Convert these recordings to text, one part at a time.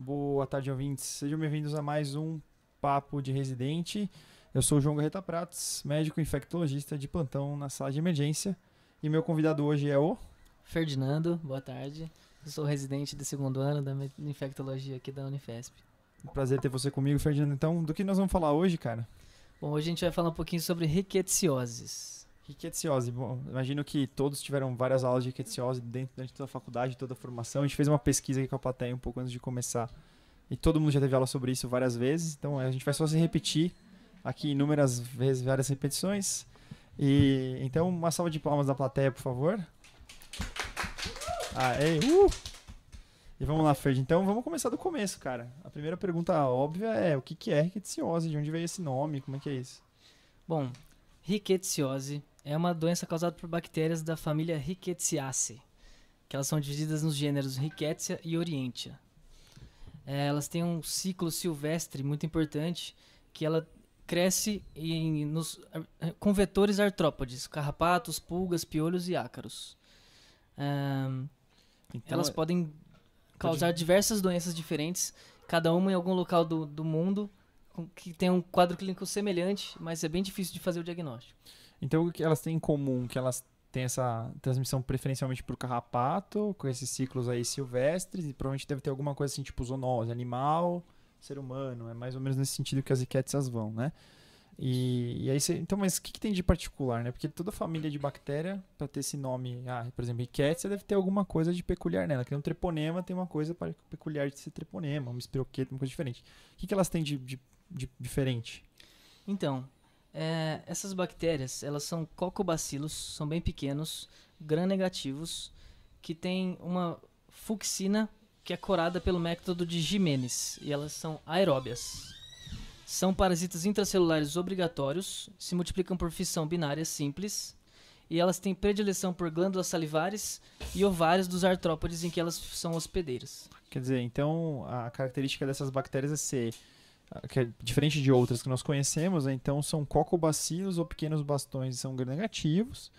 Boa tarde, ouvintes. Sejam bem-vindos a mais um Papo de Residente. Eu sou o João Garreta Prates, médico infectologista de plantão na sala de emergência. E meu convidado hoje é o... Ferdinando, boa tarde. Eu sou residente do segundo ano da infectologia aqui da Unifesp. Um prazer ter você comigo, Ferdinando. Então, do que nós vamos falar hoje, cara? Bom, hoje a gente vai falar um pouquinho sobre rickettsioses. Rickettsiose. Bom, imagino que todos tiveram várias aulas de rickettsiose dentro de toda a faculdade, toda a formação. A gente fez uma pesquisa aqui com a plateia um pouco antes de começar. E todo mundo já teve aula sobre isso várias vezes. Então, a gente vai só se repetir aqui inúmeras vezes, várias repetições. E então, uma salva de palmas da plateia, por favor. Aê, E vamos lá, Ferd. Então, vamos começar do começo, cara. A primeira pergunta óbvia é o que é rickettsiose? De onde veio esse nome? Como é que é isso? Bom, rickettsiose é uma doença causada por bactérias da família Rickettsiaceae, que elas são divididas nos gêneros Rickettsia e Orientia. Elas têm um ciclo silvestre muito importante, que ela cresce com vetores artrópodes, carrapatos, pulgas, piolhos e ácaros. Então, Elas podem causar diversas doenças diferentes, cada uma em algum local do mundo, que tem um quadro clínico semelhante, mas é bem difícil de fazer o diagnóstico. Então, o que elas têm em comum? Que elas têm essa transmissão preferencialmente por carrapato, com esses ciclos aí silvestres, e provavelmente deve ter alguma coisa assim, tipo zoonose, animal, ser humano. É mais ou menos nesse sentido que as rickettsias vão, né? E aí então, mas o que tem de particular, né? Porque toda família de bactéria, para ter esse nome, por exemplo, rickettsia, deve ter alguma coisa de peculiar nela. Que um treponema tem uma coisa peculiar de ser treponema, um espiroqueta, uma coisa diferente. O que elas têm de diferente? Então, essas bactérias, elas são cocobacilos, são bem pequenos, gram-negativos, que têm uma fucsina que é corada pelo método de Jimenez, e elas são aeróbias. São parasitas intracelulares obrigatórios, se multiplicam por fissão binária simples, e elas têm predileção por glândulas salivares e ovários dos artrópodes em que elas são hospedeiras. Quer dizer, então a característica dessas bactérias é ser, que é diferente de outras que nós conhecemos, né? Então são cocobacilos ou pequenos bastões, são gram-negativos,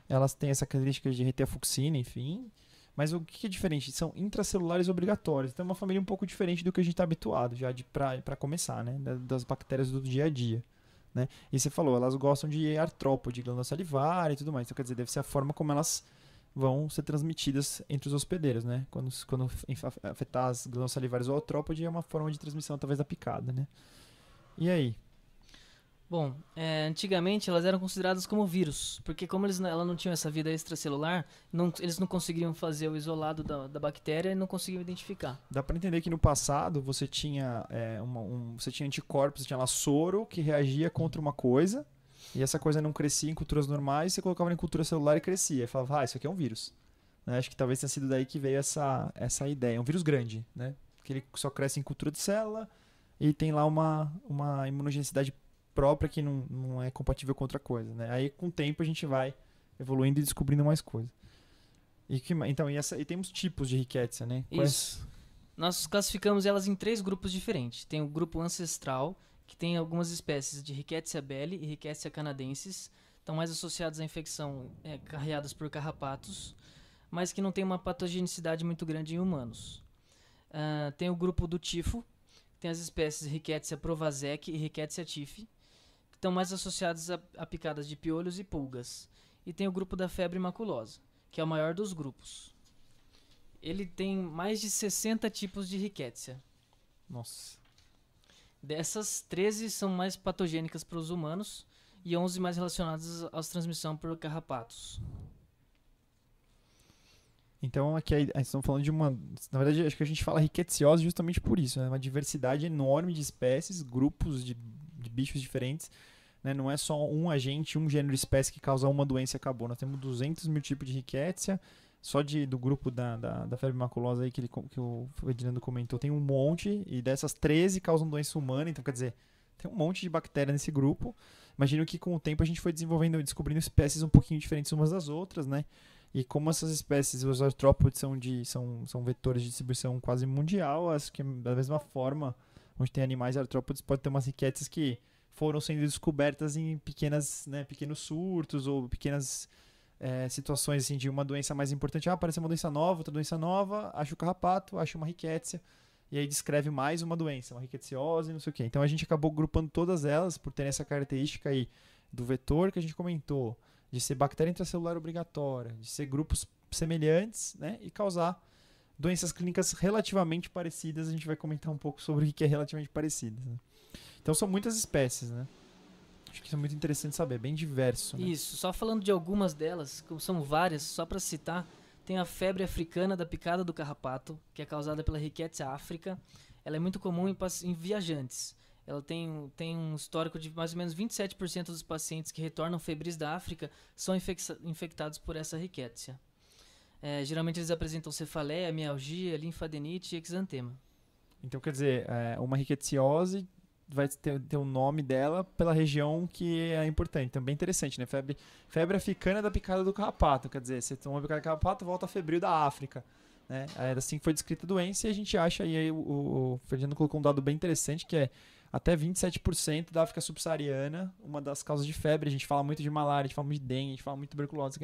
elas têm essa característica de reter a fucsina, enfim. Mas o que é diferente? São intracelulares obrigatórios. Então é uma família um pouco diferente do que a gente está habituado já para começar, né? Das bactérias do dia a dia. Né? E você falou, elas gostam de artrópode, glândula salivar e tudo mais. Então quer dizer, deve ser a forma como elas vão ser transmitidas entre os hospedeiros, né? Quando afetar as glândulas salivares ou artrópode é uma forma de transmissão através da picada, né? E aí? Bom, antigamente elas eram consideradas como vírus, porque como ela não tinham essa vida extracelular, eles não conseguiriam fazer o isolado da bactéria e não conseguiam identificar. Dá para entender que no passado você tinha, você tinha anticorpos, você tinha lá soro que reagia contra uma coisa, e essa coisa não crescia em culturas normais, você colocava em cultura celular e crescia. E falava, isso aqui é um vírus. Né? Acho que talvez tenha sido daí que veio essa ideia. É um vírus grande, né? Que ele só cresce em cultura de célula e tem lá uma imunogenicidade própria que não é compatível com outra coisa, né? Aí com o tempo a gente vai evoluindo e descobrindo mais coisas. E temos tipos de rickettsia, né? Isso. Nós classificamos elas em 3 grupos diferentes. Tem o grupo ancestral, que tem algumas espécies de Rickettsia belli e Rickettsia canadensis, estão mais associadas à infecção carreadas por carrapatos, mas que não tem uma patogenicidade muito grande em humanos. Tem o grupo do tifo, tem as espécies Rickettsia provazek e Rickettsia tiffi, que estão mais associadas a picadas de piolhos e pulgas. E tem o grupo da febre maculosa, que é o maior dos grupos. Ele tem mais de 60 tipos de Rickettsia. Nossa. Dessas, 13 são mais patogênicas para os humanos e 11 mais relacionadas à transmissão por carrapatos. Então, aqui estamos falando de uma... Na verdade, acho que a gente fala rickettsiosis justamente por isso, né? Uma diversidade enorme de espécies, grupos de bichos diferentes. Né? Não é só um agente, um gênero de espécie que causa uma doença e acabou. Nós temos 200 mil tipos de rickettsia. Só do grupo da febre maculosa aí que o Ferdinando comentou, tem um monte. E dessas 13 causam doença humana. Então, quer dizer, tem um monte de bactéria nesse grupo. Imagino que com o tempo a gente foi descobrindo espécies um pouquinho diferentes umas das outras, né? E como essas espécies, os artrópodes são vetores de distribuição quase mundial, acho que da mesma forma, onde tem animais artrópodes, pode ter umas rickettsias que foram sendo descobertas em pequenos surtos ou pequenas situações assim, de uma doença mais importante. Apareceu uma doença nova, outra doença nova, acho o carrapato, acho uma rickettsia. e aí descreve mais uma doença, uma rickettsiosi, não sei o quê. Então a gente acabou agrupando todas elas por terem essa característica aí do vetor que a gente comentou, de ser bactéria intracelular obrigatória, de ser grupos semelhantes, né, e causar doenças clínicas relativamente parecidas. A gente vai comentar um pouco sobre o que é relativamente parecidas, né? Então são muitas espécies, né? Acho que isso é muito interessante saber, bem diverso, né? Isso, só falando de algumas delas, como são várias, só para citar, tem a febre africana da picada do carrapato, que é causada pela Rickettsia africa. Ela é muito comum em viajantes. Ela tem um histórico de mais ou menos 27% dos pacientes que retornam febris da África são infectados por essa Rickettsia. Geralmente eles apresentam cefaleia, mialgia, linfadenite e exantema. Então, quer dizer, uma rickettsiosi vai ter o nome dela pela região que é importante. Então, bem interessante, né? Febre africana da picada do carrapato. Quer dizer, você toma a picada do carrapato, volta a febril da África. Né? Era assim que foi descrita a doença e a gente acha, e aí o Fernando colocou um dado bem interessante, que é até 27% da África subsaariana, uma das causas de febre. A gente fala muito de malária, a gente fala muito de dengue, a gente fala muito de tuberculose,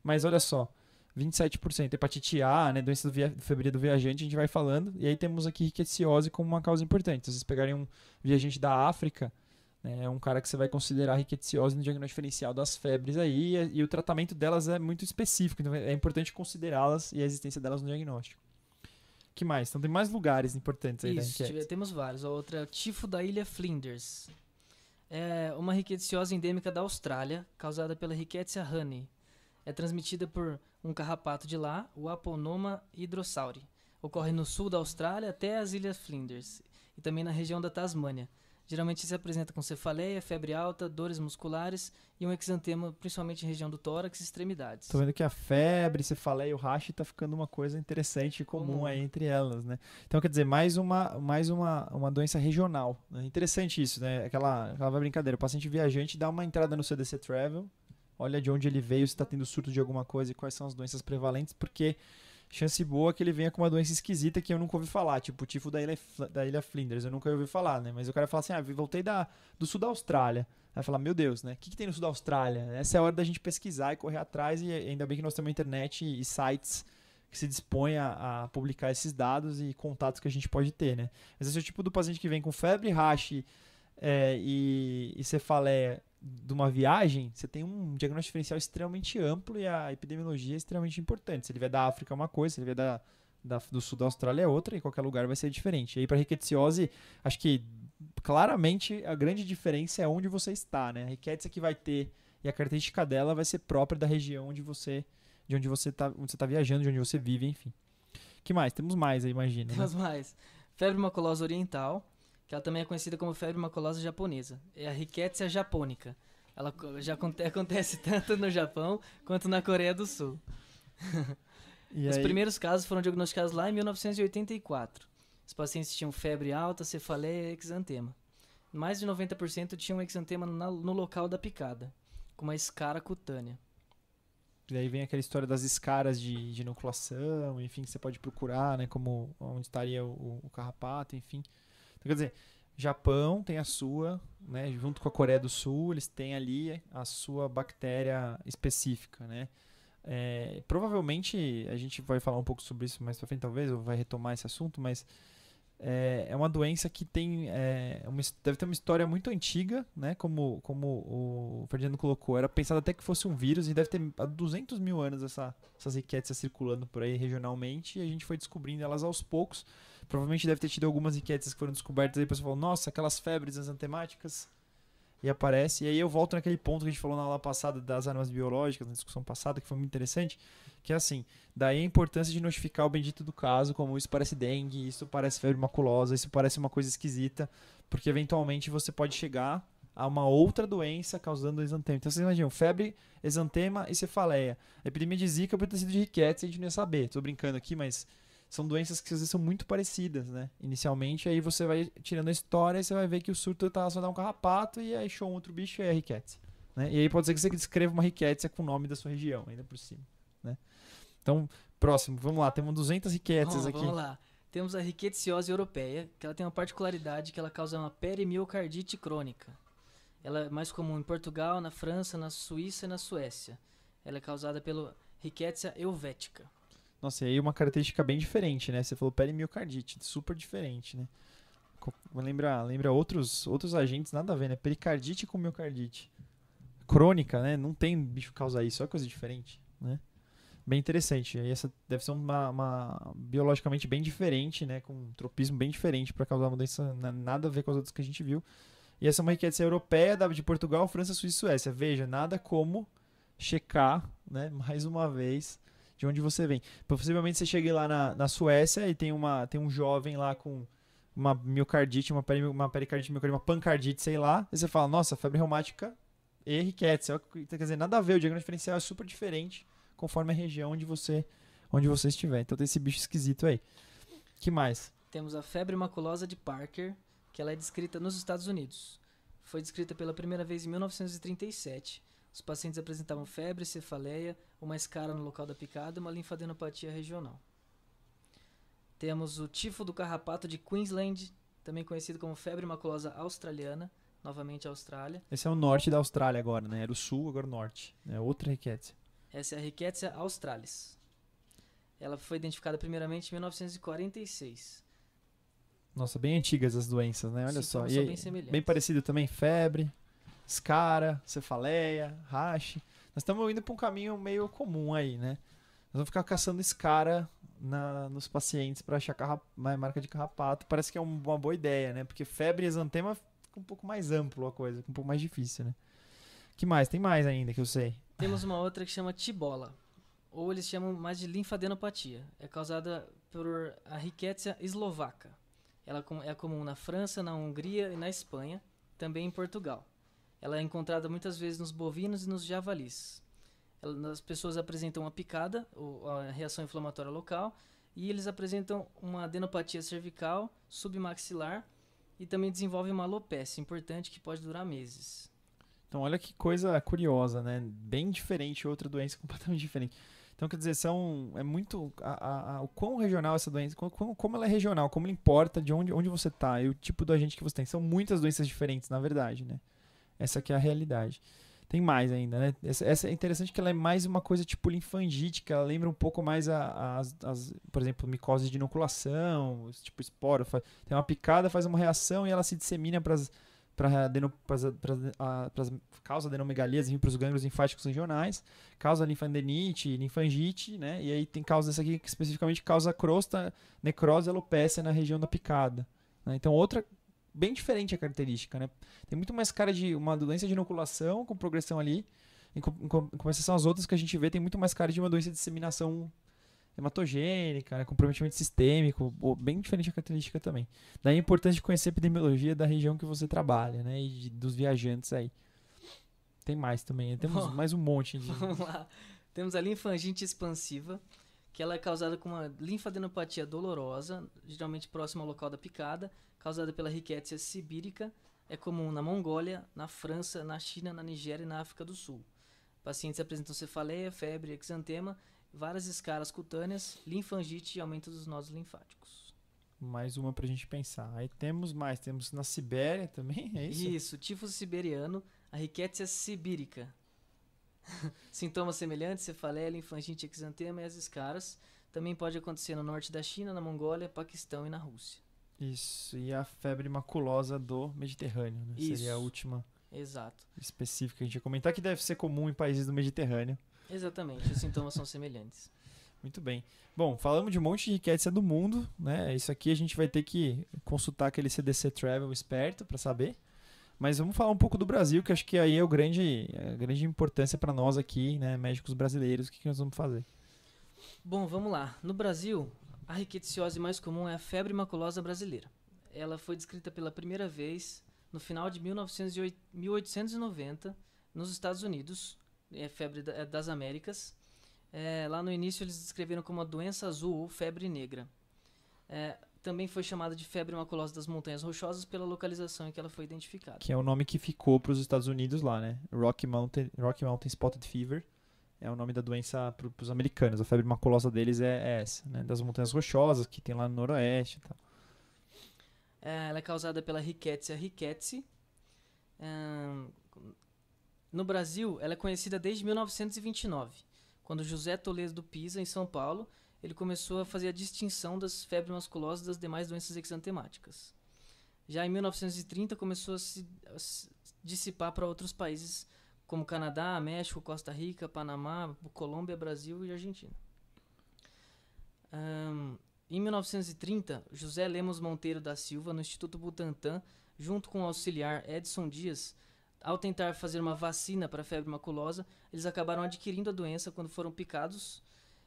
mas olha só, 27%. Hepatite A, né, doença febril do viajante, a gente vai falando. E aí temos aqui rickettsiosi como uma causa importante. Se vocês pegarem um viajante da África, né, é um cara que você vai considerar rickettsiosi no diagnóstico diferencial das febres aí. E o tratamento delas é muito específico. Então é importante considerá-las e a existência delas no diagnóstico. O que mais? Então tem mais lugares importantes aí da enquete. Temos vários. A outra, tifo da ilha Flinders. É uma rickettsiosi endêmica da Austrália, causada pela Rickettsia honey. É transmitida por um carrapato de lá, o Aponoma hydrosauri. Ocorre no sul da Austrália até as Ilhas Flinders e também na região da Tasmânia. Geralmente se apresenta com cefaleia, febre alta, dores musculares e um exantema, principalmente em região do tórax e extremidades. Tô vendo que a febre, cefaleia e o rash tá ficando uma coisa interessante e comum aí entre elas, né? Então, quer dizer, mais uma doença regional, né? Interessante isso, né? Aquela brincadeira, o paciente viajante dá uma entrada no CDC Travel, olha de onde ele veio, se está tendo surto de alguma coisa e quais são as doenças prevalentes, porque chance boa que ele venha com uma doença esquisita que eu nunca ouvi falar, tipo o tifo da ilha Flinders, eu nunca ouvi falar, né? Mas o cara fala assim, voltei do sul da Austrália. Aí fala, meu Deus, né? O que tem no sul da Austrália? Essa é a hora da gente pesquisar e correr atrás, e ainda bem que nós temos internet e sites que se dispõem a publicar esses dados e contatos que a gente pode ter, né? Mas esse é o tipo do paciente que vem com febre, rash e cefaleia de uma viagem, você tem um diagnóstico diferencial extremamente amplo e a epidemiologia é extremamente importante. Se ele vier da África é uma coisa, se ele vier do sul da Austrália é outra, e qualquer lugar vai ser diferente. E aí para rickettsiosi, acho que claramente a grande diferença é onde você está, né? A rickettsia que vai ter, e a característica dela vai ser própria da região onde você está viajando, de onde você vive, enfim. O que mais? Temos mais aí, imagina. Temos mais. Febre maculosa oriental, que ela também é conhecida como febre maculosa japonesa. É a Rickettsia japonica. Ela já acontece tanto no Japão quanto na Coreia do Sul. Os primeiros casos foram diagnosticados lá em 1984. Os pacientes tinham febre alta, cefaleia e exantema. Mais de 90% tinham exantema no local da picada, com uma escara cutânea. E aí vem aquela história das escaras de inoculação, enfim, que você pode procurar, né, como onde estaria o carrapato, enfim. Então, quer dizer, Japão tem a sua, né, junto com a Coreia do Sul, eles têm ali a sua bactéria específica, né. Provavelmente, a gente vai falar um pouco sobre isso mais pra frente, talvez, ou vai retomar esse assunto, mas é uma doença que tem deve ter uma história muito antiga, né, como o Ferdinando colocou, era pensado até que fosse um vírus, e deve ter há 200 mil anos essas rickettsia circulando por aí regionalmente, e a gente foi descobrindo elas aos poucos. Provavelmente deve ter tido algumas rickettsia que foram descobertas aí, o pessoal falou, nossa, aquelas febres exantemáticas, e aparece. E aí eu volto naquele ponto que a gente falou na aula passada das armas biológicas, na discussão passada, que foi muito interessante, que é assim, daí a importância de notificar o bendito do caso, como isso parece dengue, isso parece febre maculosa, isso parece uma coisa esquisita, porque eventualmente você pode chegar a uma outra doença causando exantema. Então vocês imaginam, febre, exantema e cefaleia. A epidemia de Zika pode ter sido de Rickettsia, a gente não ia saber. Tô brincando aqui, mas são doenças que às vezes são muito parecidas, né? Inicialmente, aí você vai tirando a história e você vai ver que o surto tá só dar um carrapato e aí achou um outro bicho e é Rickettsia, né? E aí pode ser que você descreva uma Rickettsia com o nome da sua região, ainda por cima, né? Então, próximo, vamos lá, temos 200 Rickettsias aqui. Vamos lá. Temos a rickettsiosi europeia, que ela tem uma particularidade que ela causa uma perimiocardite crônica. Ela é mais comum em Portugal, na França, na Suíça e na Suécia. Ela é causada pelo Rickettsia helvetica. Nossa, e aí uma característica bem diferente, né? Você falou perimiocardite, super diferente, né? Lembra outros agentes, nada a ver, né? Pericardite com miocardite. Crônica, né? Não tem bicho que causa isso, é coisa diferente, né? Bem interessante. E essa deve ser uma biologicamente bem diferente, né? Com um tropismo bem diferente para causar uma doença nada a ver com as outras que a gente viu. E essa é uma riqueza europeia, de Portugal, França, Suíça e Suécia. Veja, nada como checar, né? Mais uma vez, de onde você vem. Possivelmente você chegue lá na Suécia e tem um jovem lá com uma miocardite, uma pericardite, uma pancardite, sei lá. E você fala, nossa, febre reumática e rickettsia. Quer dizer, nada a ver, o diagnóstico diferencial é super diferente conforme a região onde você estiver. Então tem esse bicho esquisito aí. Que mais? Temos a febre maculosa de Parker, que ela é descrita nos Estados Unidos. Foi descrita pela primeira vez em 1937. Os pacientes apresentavam febre, cefaleia, uma escara no local da picada e uma linfadenopatia regional. Temos o tifo do carrapato de Queensland, também conhecido como febre maculosa australiana, novamente Austrália. Esse é o norte da Austrália agora, né? Era o sul, agora o norte. É outra rickettsia. Essa é a Rickettsia australis. Ela foi identificada primeiramente em 1946. Nossa, bem antigas as doenças, né? Olha só. E bem semelhantes. Bem parecido também, febre, escara, cefaleia, rache. Nós estamos indo para um caminho meio comum aí, né? Nós vamos ficar caçando escara nos pacientes para achar marca de carrapato. Parece que é uma boa ideia, né? Porque febre e exantema fica um pouco mais amplo a coisa, fica um pouco mais difícil, né? Que mais? Tem mais ainda que eu sei. Temos uma outra que chama tibola, ou eles chamam mais de linfadenopatia. É causada por a Rickettsia eslovaca. Ela é comum na França, na Hungria e na Espanha, também em Portugal. Ela é encontrada muitas vezes nos bovinos e nos javalis. As pessoas apresentam uma picada, ou a reação inflamatória local, e eles apresentam uma adenopatia cervical, submaxilar, e também desenvolvem uma alopecia importante que pode durar meses. Então, olha que coisa curiosa, né? Bem diferente, outra doença completamente diferente. Então, quer dizer, é muito... o quão regional essa doença, como ela é regional, como ela importa de onde você está e o tipo do agente que você tem. São muitas doenças diferentes, na verdade, né? Essa aqui é a realidade. Tem mais ainda, né? Essa é interessante que ela é mais uma coisa tipo linfangite, que ela lembra um pouco mais por exemplo, micose de inoculação, tipo esporo. Tem uma picada, faz uma reação e ela se dissemina causa adenomegalias para os gânglios linfáticos regionais, causa linfadenite, linfangite, né? E aí tem causa dessa aqui que especificamente causa crosta, necrose e alopecia na região da picada, né? Então outra bem diferente a característica, né? Tem muito mais cara de uma doença de inoculação com progressão ali, em compensação às outras que a gente vê tem muito mais cara de uma doença de disseminação hematogênica, né, comprometimento sistêmico, bem diferente a característica também. Daí é importante conhecer a epidemiologia da região que você trabalha, né, e dos viajantes aí. Tem mais também, temos mais um monte de... Vamos lá. Temos a linfangite expansiva, que ela é causada com uma linfadenopatia dolorosa, geralmente próxima ao local da picada, causada pela Rickettsia sibírica, é comum na Mongólia, na França, na China, na Nigéria e na África do Sul. Pacientes apresentam cefaleia, febre, exantema, várias escaras cutâneas, linfangite e aumento dos nodos linfáticos. Mais uma pra gente pensar. Aí temos na Sibéria também, é isso? Isso, tifo siberiano, a Rickettsia sibírica. Sintomas semelhantes, cefaleia, linfangite, exantema e as escaras. Também pode acontecer no norte da China, na Mongólia, Paquistão e na Rússia. Isso, e a febre maculosa do Mediterrâneo, né? Isso. Seria a última Exato. específica que a gente ia comentar, que deve ser comum em países do Mediterrâneo. Exatamente, os sintomas são semelhantes. Muito bem. Bom, falamos de um monte de rickettsia do mundo, né? Isso aqui a gente vai ter que consultar aquele CDC Travel esperto para saber. Mas vamos falar um pouco do Brasil, que acho que aí é a grande importância para nós aqui, né, médicos brasileiros. O que nós vamos fazer? Bom, vamos lá. No Brasil, a rickettsiose mais comum é a febre maculosa brasileira. Ela foi descrita pela primeira vez no final de 1890 nos Estados Unidos, é febre das Américas. Lá no início eles descreveram como a doença azul ou febre negra. Também foi chamada de febre maculosa das Montanhas Rochosas pela localização em que ela foi identificada. Que é o nome que ficou para os Estados Unidos lá, né? Rocky Mountain Spotted Fever é o nome da doença para os americanos. A febre maculosa deles é essa, né? Das Montanhas Rochosas, que tem lá no noroeste e tal. Ela é causada pela Rickettsia rickettsii. No Brasil, ela é conhecida desde 1929, quando José Toledo Pisa, em São Paulo, ele começou a fazer a distinção das febres masculosas das demais doenças exantemáticas. Já em 1930 começou a se dissipar para outros países como Canadá, México, Costa Rica, Panamá, Colômbia, Brasil e Argentina. Em 1930, José Lemos Monteiro da Silva, no Instituto Butantan, junto com o auxiliar Edson Dias, ao tentar fazer uma vacina para a febre maculosa, eles acabaram adquirindo a doença quando foram picados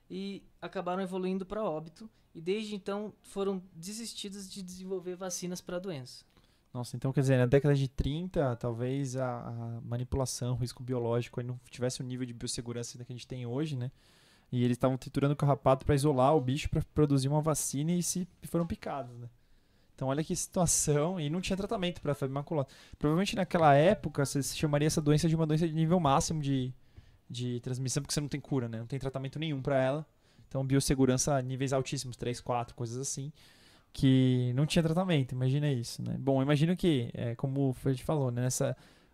e acabaram evoluindo para óbito, e desde então foram desistidos de desenvolver vacinas para a doença. Nossa, então quer dizer, na década de 30, talvez a manipulação, o risco biológico aí não tivesse o nível de biossegurança que a gente tem hoje, né? E eles estavam triturando o carrapato para isolar o bicho, para produzir uma vacina e foram picados, né? Então olha que situação, e não tinha tratamento para a febre maculosa. Provavelmente naquela época você chamaria essa doença de uma doença de nível máximo de transmissão, porque você não tem cura, né? Não tem tratamento nenhum para ela. Então biossegurança a níveis altíssimos, 3, 4, coisas assim, que não tinha tratamento, imagina isso, né? Bom, imagino que, como o Fred falou, né?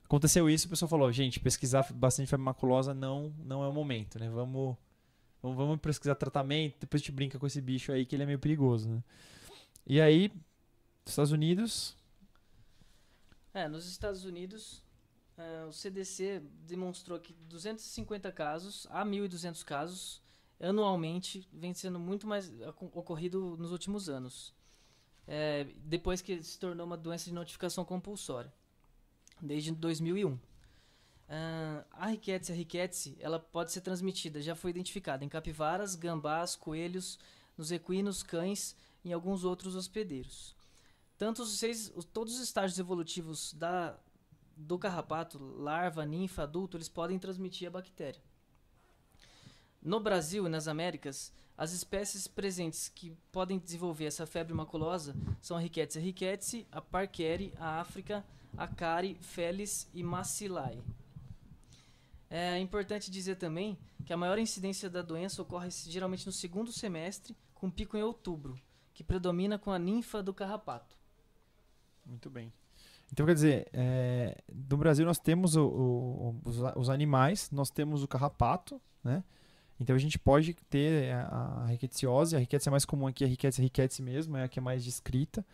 Aconteceu isso, a pessoa falou, gente, pesquisar bastante febre maculosa não é o momento, né? Vamos pesquisar tratamento, depois a gente brinca com esse bicho aí que ele é meio perigoso, né? E aí, Estados Unidos... Nos Estados Unidos, o CDC demonstrou que 250 casos a 1.200 casos anualmente vem sendo muito mais ocorrido nos últimos anos. Depois que se tornou uma doença de notificação compulsória, desde 2001. A Rickettsia rickettsii, ela pode ser transmitida, já foi identificada em capivaras, gambás, coelhos, nos equinos, cães e em alguns outros hospedeiros. Todos os estágios evolutivos do carrapato, larva, ninfa, adulto, eles podem transmitir a bactéria. No Brasil e nas Américas, as espécies presentes que podem desenvolver essa febre maculosa são a Rickettsia rickettsii, a Parkeri, a África, a Cari, Felis e Macilae. É importante dizer também que a maior incidência da doença ocorre geralmente no segundo semestre, com pico em outubro, que predomina com a ninfa do carrapato. Muito bem. Então, quer dizer, no Brasil nós temos os animais, nós temos o carrapato, né? Então a gente pode ter a rickettsiose, a rickettsiose mais comum aqui é a Rickettsia rickettsii mesmo, é a que é mais descrita.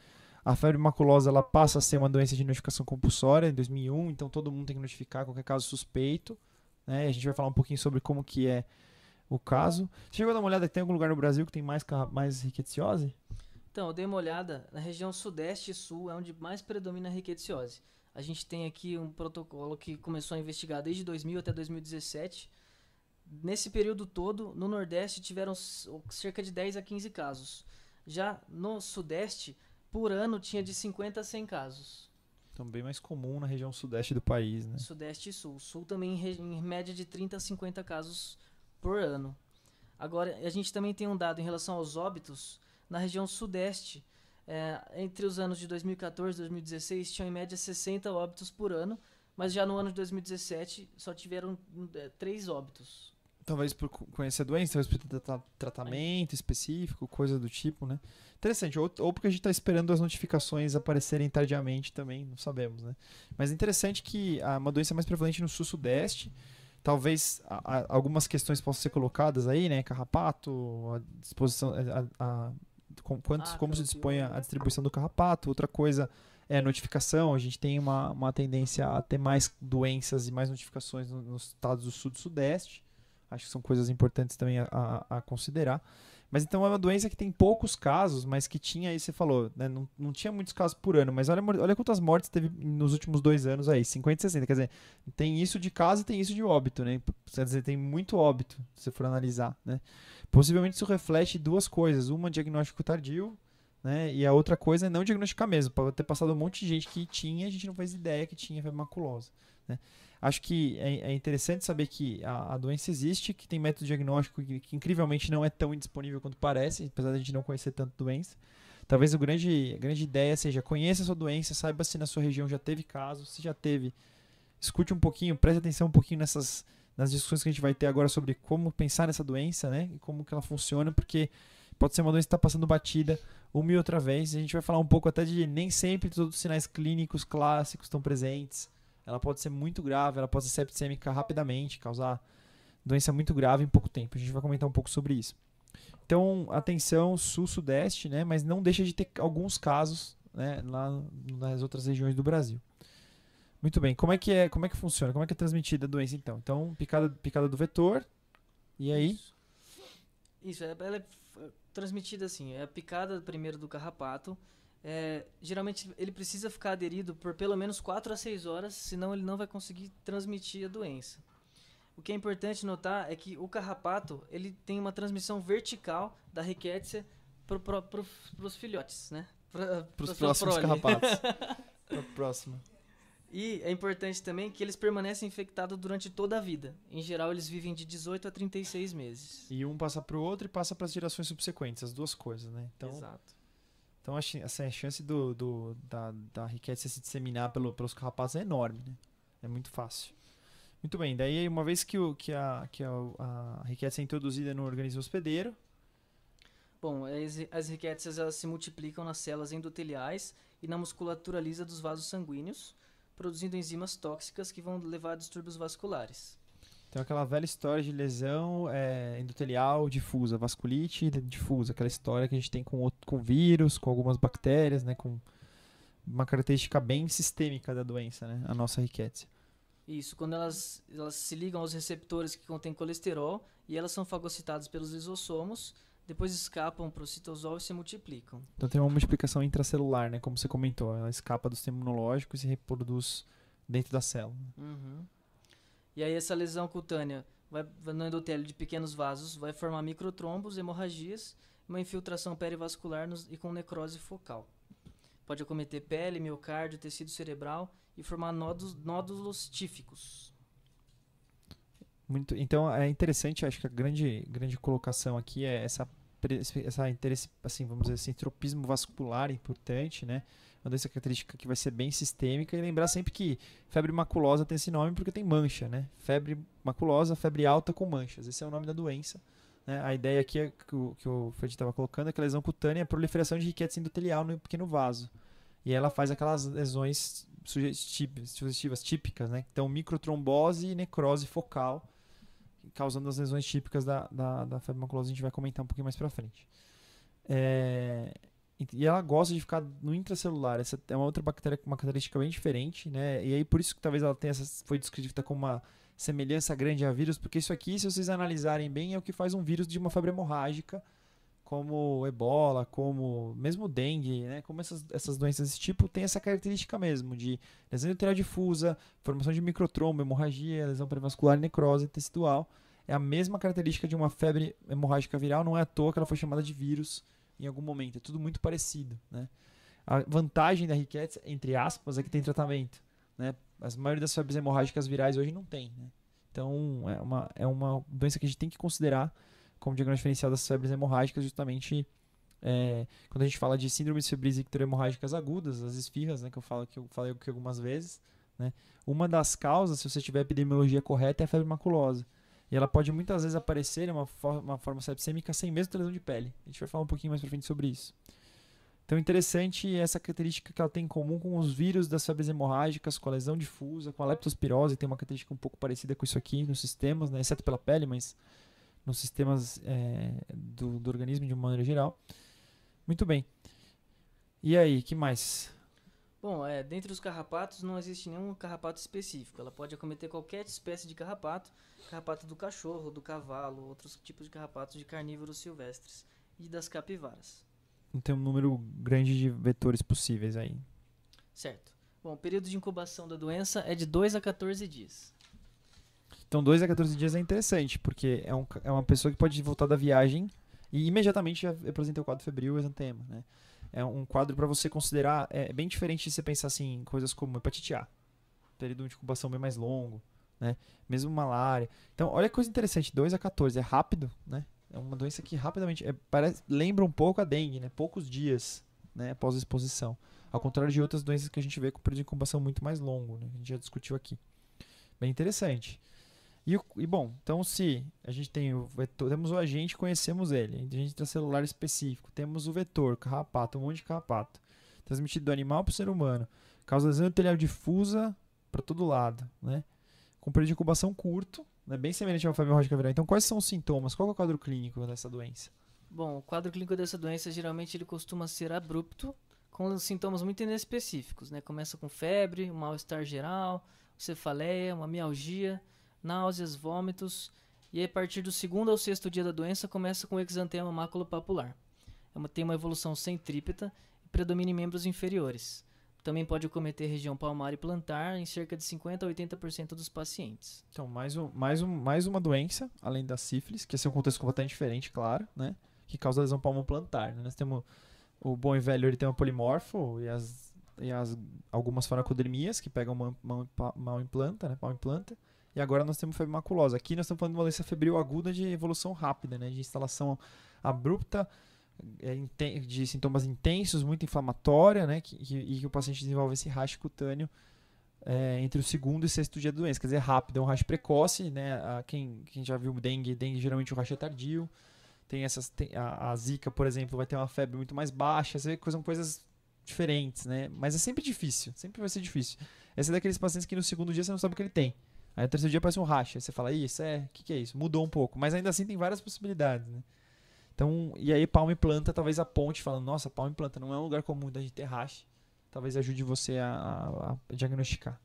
A febre maculosa ela passa a ser uma doença de notificação compulsória em 2001, então todo mundo tem que notificar qualquer caso suspeito, né? A gente vai falar um pouquinho sobre como que é o caso. Você chegou a dar uma olhada, tem algum lugar no Brasil que tem mais rickettsiose? Então, eu dei uma olhada na região sudeste e sul, é onde mais predomina a rickettsiose. A gente tem aqui um protocolo que começou a investigar desde 2000 até 2017. Nesse período todo, no Nordeste tiveram cerca de 10 a 15 casos. Já no Sudeste, por ano tinha de 50 a 100 casos. Então bem mais comum na região sudeste do país, né? Sudeste e Sul. Sul também em média de 30 a 50 casos por ano. Agora, a gente também tem um dado em relação aos óbitos. Na região Sudeste, entre os anos de 2014 e 2016, tinham em média 60 óbitos por ano, mas já no ano de 2017 só tiveram 3 óbitos. Talvez por conhecer a doença, talvez por ter tratamento específico, coisa do tipo, né? Interessante, ou porque a gente está esperando as notificações aparecerem tardiamente também, não sabemos, né? Mas é interessante que uma doença mais prevalente no sul-sudeste, talvez algumas questões possam ser colocadas aí, né? Carrapato, a disposição, como se dispõe a distribuição do carrapato, outra coisa é a notificação, a gente tem uma tendência a ter mais doenças e mais notificações nos estados do sul e sudeste. Acho que são coisas importantes também a considerar. Mas então é uma doença que tem poucos casos, mas que tinha aí, você falou, né? Não tinha muitos casos por ano, mas olha quantas mortes teve nos últimos 2 anos aí, 50 e 60. Quer dizer, tem isso de caso e tem isso de óbito, né? Quer dizer, tem muito óbito, se você for analisar, né? Possivelmente isso reflete 2 coisas. Uma, diagnóstico tardio, né? E a outra coisa é não diagnosticar mesmo. Pode ter passado um monte de gente que tinha, a gente não faz ideia que tinha febre maculosa, né? Acho que é interessante saber que a doença existe, que tem método diagnóstico que incrivelmente não é tão indisponível quanto parece, apesar de a gente não conhecer tanto doença. Talvez a grande ideia seja conheça a sua doença, saiba se na sua região já teve caso, se já teve, escute um pouquinho, preste atenção um pouquinho nas discussões que a gente vai ter agora sobre como pensar nessa doença, né, e como que ela funciona, porque pode ser uma doença que está passando batida uma e outra vez. A gente vai falar um pouco até de nem sempre todos os sinais clínicos clássicos estão presentes. Ela pode ser muito grave, ela pode ser septicêmica rapidamente, causar doença muito grave em pouco tempo. A gente vai comentar um pouco sobre isso. Então, atenção, sul-sudeste, né? Mas não deixa de ter alguns casos, né, lá nas outras regiões do Brasil. Muito bem. Como é que funciona? Como é que é transmitida a doença, então? Então, picada do vetor. E aí? Isso, ela é transmitida assim, é a picada primeiro do carrapato. Geralmente ele precisa ficar aderido por pelo menos 4 a 6 horas, senão ele não vai conseguir transmitir a doença. O que é importante notar é que o carrapato ele tem uma transmissão vertical da rickettsia para os filhotes, né? Para os próximos carrapatos. Para a próxima. E é importante também que eles permanecem infectados durante toda a vida. Em geral, eles vivem de 18 a 36 meses. E um passa para o outro e passa para as gerações subsequentes, as duas coisas, né? Então, exato. Então a chance da rickettsia se disseminar pelos carrapatos é enorme, né? É muito fácil. Muito bem, daí uma vez que a rickettsia é introduzida no organismo hospedeiro... Bom, as rickétsias elas se multiplicam nas células endoteliais e na musculatura lisa dos vasos sanguíneos, produzindo enzimas tóxicas que vão levar a distúrbios vasculares. Então aquela velha história de lesão endotelial difusa, vasculite difusa, aquela história que a gente tem com vírus, com algumas bactérias, né, com uma característica bem sistêmica da doença, né, a nossa rickettsia. Isso, quando elas se ligam aos receptores que contêm colesterol e elas são fagocitadas pelos lisossomos, depois escapam para o citosol e se multiplicam. Então tem uma multiplicação intracelular, né, como você comentou, ela escapa do sistema imunológico e se reproduz dentro da célula. Uhum. E aí essa lesão cutânea vai no endotélio de pequenos vasos, vai formar microtrombos, hemorragias, uma infiltração perivascular e com necrose focal. Pode acometer pele, miocárdio, tecido cerebral e formar nódulos tíficos. Então é interessante, acho que a grande colocação aqui é essa interesse, assim, vamos dizer assim, tropismo vascular importante, né? Uma doença característica que vai ser bem sistêmica, e lembrar sempre que febre maculosa tem esse nome porque tem mancha, né? Febre maculosa, febre alta com manchas, esse é o nome da doença, né? A ideia aqui é que o Fred estava colocando é que a lesão cutânea é a proliferação de rickettsia endotelial no pequeno vaso, e ela faz aquelas lesões sugestivas típicas, né? Então microtrombose e necrose focal, causando as lesões típicas da febre maculosa, a gente vai comentar um pouquinho mais pra frente. E ela gosta de ficar no intracelular. Essa é uma outra bactéria com uma característica bem diferente, né? E aí por isso que talvez ela tenha foi descrita como uma semelhança grande a vírus, porque isso aqui, se vocês analisarem bem, é o que faz um vírus de uma febre hemorrágica, como ebola, como mesmo dengue, né? Como essas doenças desse tipo tem essa característica mesmo de lesão endotelial difusa, formação de microtrombo, hemorragia, lesão perivascular e necrose tecidual. É a mesma característica de uma febre hemorrágica viral, não é à toa que ela foi chamada de vírus em algum momento. É tudo muito parecido, né? A vantagem da rickettsia, entre aspas, é que tem tratamento, né? A maioria das febres hemorrágicas virais hoje não tem, né? Então é uma doença que a gente tem que considerar como diagnóstico diferencial das febres hemorrágicas, justamente quando a gente fala de síndromes febris icterohemorrágicas agudas, as esfirras, né, que eu falei aqui algumas vezes, né? Uma das causas, se você tiver a epidemiologia correta, é a febre maculosa. E ela pode muitas vezes aparecer em uma forma sepsêmica sem mesmo ter lesão de pele. A gente vai falar um pouquinho mais pra frente sobre isso. Então, interessante essa característica que ela tem em comum com os vírus das febres hemorrágicas, com a lesão difusa, com a leptospirose, tem uma característica um pouco parecida com isso aqui nos sistemas, né? Exceto pela pele, mas nos sistemas do organismo de uma maneira geral. Muito bem. E aí, que mais? Bom, dentre os carrapatos não existe nenhum carrapato específico. Ela pode acometer qualquer espécie de carrapato do cachorro, do cavalo, outros tipos de carrapatos de carnívoros silvestres e das capivaras. Tem um número grande de vetores possíveis aí. Certo. Bom, o período de incubação da doença é de 2 a 14 dias. Então 2 a 14 dias é interessante, porque é uma pessoa que pode voltar da viagem e imediatamente já apresenta o quadro febril e exantema, né? É um quadro para você considerar, é bem diferente de você pensar assim, em coisas como hepatite A, período de incubação bem mais longo, né? Mesmo malária. Então, olha que coisa interessante, 2 a 14, é rápido, né? É uma doença que rapidamente, lembra um pouco a dengue, né? Poucos dias, né, após a exposição. Ao contrário de outras doenças que a gente vê com período de incubação muito mais longo, né? A gente já discutiu aqui. Bem interessante. E bom, então se a gente tem temos o agente, conhecemos ele, agente intracelular específico, temos o vetor, carrapato, um monte de carrapato, transmitido do animal para o ser humano, causa lesão endotelial difusa para todo lado, né? Com período de incubação curto, É bem semelhante a uma febre hemorrágica viral. Então, quais são os sintomas? Qual é o quadro clínico dessa doença? Bom, o quadro clínico dessa doença, geralmente, ele costuma ser abrupto, com sintomas muito inespecíficos, né? Começa com febre, um mal-estar geral, cefaleia, uma mialgia, náuseas, vômitos, e aí, a partir do 2º ao 6º dia da doença, começa com exantema maculopapular. Tem uma evolução centrípeta e predomina em membros inferiores. Também pode acometer região palmar e plantar em cerca de 50% a 80% dos pacientes. Então, mais uma doença, além da sífilis, que esse é um contexto completamente diferente, claro, né? Que causa lesão palmoplantar. Né? Nós temos o bom e velho eritema polimorfo e algumas faracodermias que pegam mal implanta, né? Palma implanta. E agora nós temos febre maculosa. Aqui nós estamos falando de uma doença febril aguda de evolução rápida, né? De instalação abrupta, de sintomas intensos, muito inflamatória, né? E que o paciente desenvolve esse rash cutâneo entre o 2º e 6º dia da doença. Quer dizer, rápido, é um rash precoce, né? Quem já viu dengue geralmente o rash é tardio. A zika, por exemplo, vai ter uma febre muito mais baixa. São coisas diferentes, né? Mas é sempre difícil, sempre vai ser difícil. Esse é daqueles pacientes que no 2º dia você não sabe o que ele tem. Aí no 3º dia parece um rash. Aí você fala, isso o que é isso? Mudou um pouco. Mas ainda assim tem várias possibilidades, né? Então, e aí palma e planta, talvez aponte, falando, nossa, palma e planta não é um lugar comum da gente ter rash. Talvez ajude você a diagnosticar.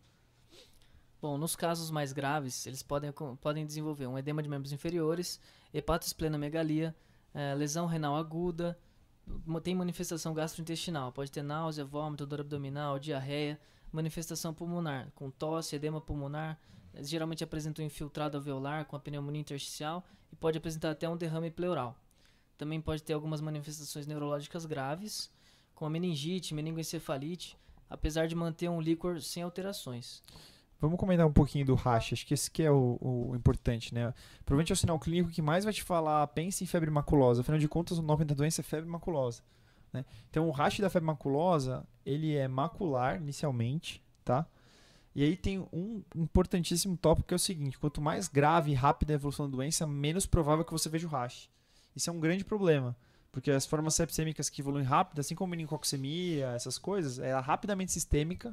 Bom, nos casos mais graves, eles podem desenvolver um edema de membros inferiores, hepatosplenomegalia, lesão renal aguda, tem manifestação gastrointestinal, pode ter náusea, vômito, dor abdominal, diarreia, manifestação pulmonar, com tosse, edema pulmonar, geralmente apresenta um infiltrado alveolar com a pneumonia intersticial e pode apresentar até um derrame pleural. Também pode ter algumas manifestações neurológicas graves, como a meningite, meningoencefalite, apesar de manter um líquor sem alterações. Vamos comentar um pouquinho do rash, acho que esse que é o importante, né? Provavelmente é o sinal clínico que mais vai te falar, pense em febre maculosa. Afinal de contas, o nome da doença é febre maculosa, né? Então, o rash da febre maculosa, ele é macular inicialmente, tá? E aí tem um importantíssimo tópico que é o seguinte, quanto mais grave e rápida a evolução da doença, menos provável que você veja o rash. Isso é um grande problema, porque as formas sepsêmicas que evoluem rápido, assim como meningococcemia, essas coisas, é rapidamente sistêmica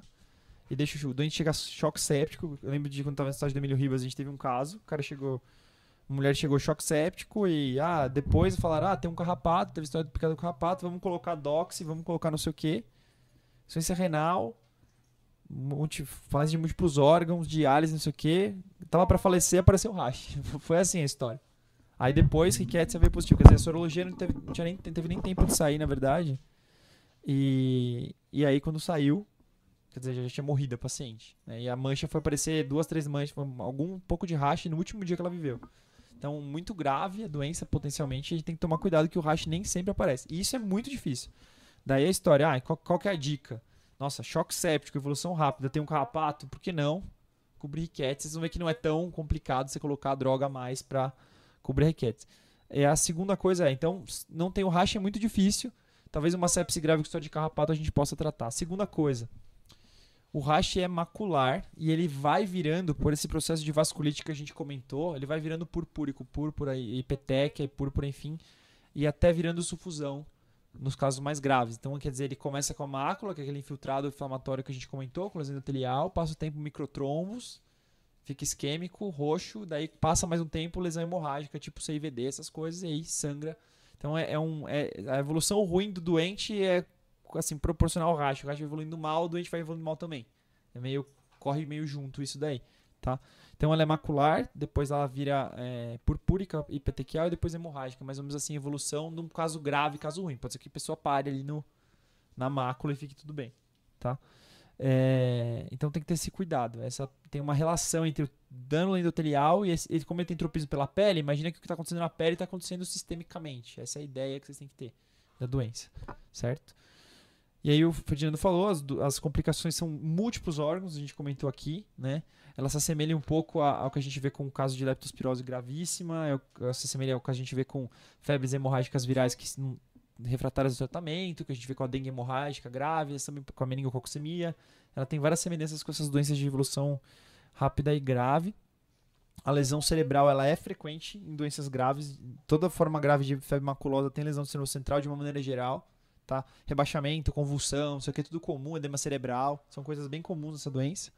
e deixa o doente chegar a choque séptico. Eu lembro de quando estava no estágio do Emílio Ribas, a gente teve um caso, a mulher chegou choque séptico e depois falaram, tem um carrapato, teve história de picada do carrapato, vamos colocar doxy, vamos colocar não sei o quê, insuficiência renal, falência de múltiplos órgãos, diálise, não sei o quê, tava para falecer, apareceu o rash. Foi assim a história. Aí depois, rickettsia veio positivo. Quer dizer, a sorologia não teve nem tempo de sair, na verdade. E aí, quando saiu, quer dizer, já tinha morrido a paciente. Né? E a mancha foi aparecer 2, 3 manchas, algum pouco de rash no último dia que ela viveu. Então, muito grave a doença, potencialmente. A gente tem que tomar cuidado que o rash nem sempre aparece. E isso é muito difícil. Daí a história, qual que é a dica? Nossa, choque séptico, evolução rápida, tem um carrapato, por que não cobrir rickettsia? Vocês vão ver que não é tão complicado você colocar a droga a mais para cobrir rickettsia. A segunda coisa então, não tem o rash, é muito difícil. Talvez uma sepse grave com história de carrapato a gente possa tratar. Segunda coisa, o rash é macular e ele vai virando, por esse processo de vasculite que a gente comentou, ele vai virando purpúrico, púrpura e petequia e púrpura, enfim, e até virando sufusão nos casos mais graves. Então, quer dizer, ele começa com a mácula, que é aquele infiltrado inflamatório que a gente comentou, com lesão endotelial, passa o tempo microtrombos, fica isquêmico, roxo, daí passa mais um tempo, lesão hemorrágica, tipo CIVD, essas coisas, e aí sangra. Então, a evolução ruim do doente é assim, proporcional ao rash. O rash vai evoluindo mal, o doente vai evoluindo mal também. Corre meio junto isso daí, tá? Então, ela é macular, depois ela vira purpúrica e petequial e depois hemorrágica. Mais ou menos assim, evolução num caso grave, caso ruim. Pode ser que a pessoa pare ali na mácula e fique tudo bem, tá? Então tem que ter esse cuidado. Tem uma relação entre o dano endotelial e como ele tem tropismo pela pele, imagina que o que está acontecendo na pele está acontecendo sistemicamente. Essa é a ideia que vocês têm que ter da doença, certo? E aí o Ferdinando falou, as complicações são múltiplos órgãos, a gente comentou aqui, né? Elas se assemelham um pouco ao que a gente vê com o caso de leptospirose gravíssima, se assemelha ao que a gente vê com febres hemorrágicas virais refratárias ao tratamento, que a gente vê com a dengue hemorrágica grave, também com a meningococcemia. Ela tem várias semelhanças com essas doenças de evolução rápida e grave. A lesão cerebral ela é frequente em doenças graves. Toda forma grave de febre maculosa tem lesão do nervo central de uma maneira geral. Tá? Rebaixamento, convulsão, isso aqui é tudo comum, edema cerebral. São coisas bem comuns nessa doença.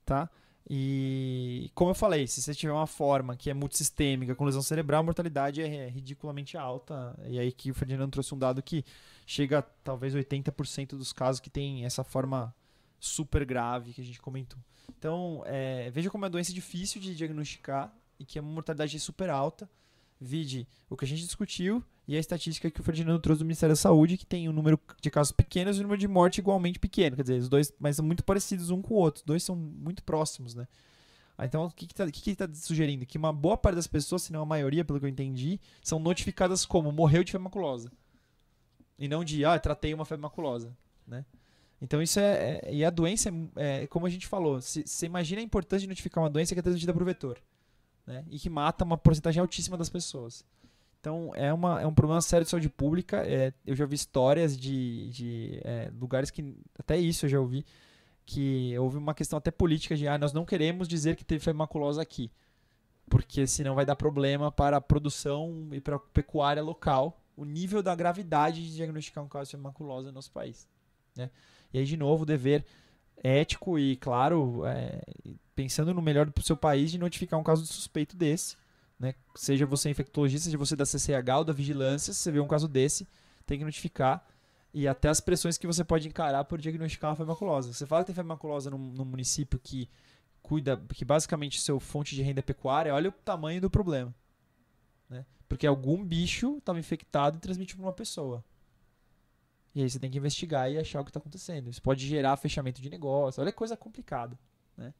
Tá? E, como eu falei, se você tiver uma forma que é multissistêmica, com lesão cerebral, a mortalidade é ridiculamente alta. E aí que o Ferdinando trouxe um dado que chega a talvez 80% dos casos que tem essa forma super grave que a gente comentou. Então, veja como é uma doença difícil de diagnosticar e que é uma mortalidade super alta. Vide o que a gente discutiu e a estatística que o Ferdinando trouxe do Ministério da Saúde, que tem um número de casos pequenos e um número de morte igualmente pequeno. Quer dizer, os dois, mas são muito parecidos um com o outro. Os dois são muito próximos, né? Então, o que ele está sugerindo? Que uma boa parte das pessoas, se não a maioria, pelo que eu entendi, são notificadas como morreu de febre maculosa. E não de, tratei uma febre maculosa, né? Então, isso e a doença, como a gente falou, você imagina a importância de notificar uma doença que é transmitida por vetor, né? E que mata uma porcentagem altíssima das pessoas. Então, é um problema sério de saúde pública. Eu já vi histórias de lugares que, até isso eu já ouvi, que houve uma questão até política de nós não queremos dizer que teve febre maculosa aqui, porque senão vai dar problema para a produção e para a pecuária local, o nível da gravidade de diagnosticar um caso de febre maculosa no nosso país, né? E aí, de novo, o dever ético e, claro, pensando no melhor do seu país, de notificar um caso de suspeito desse, né? Seja você infectologista, seja você da CCH ou da vigilância, se você vê um caso desse, tem que notificar. E até as pressões que você pode encarar por diagnosticar uma febre maculosa. Você fala que tem febre maculosa num município que que basicamente seu fonte de renda é pecuária, olha o tamanho do problema, né? Porque algum bicho estava infectado e transmitiu para uma pessoa. E aí você tem que investigar e achar o que está acontecendo. Isso pode gerar fechamento de negócio. Olha que coisa complicada, né?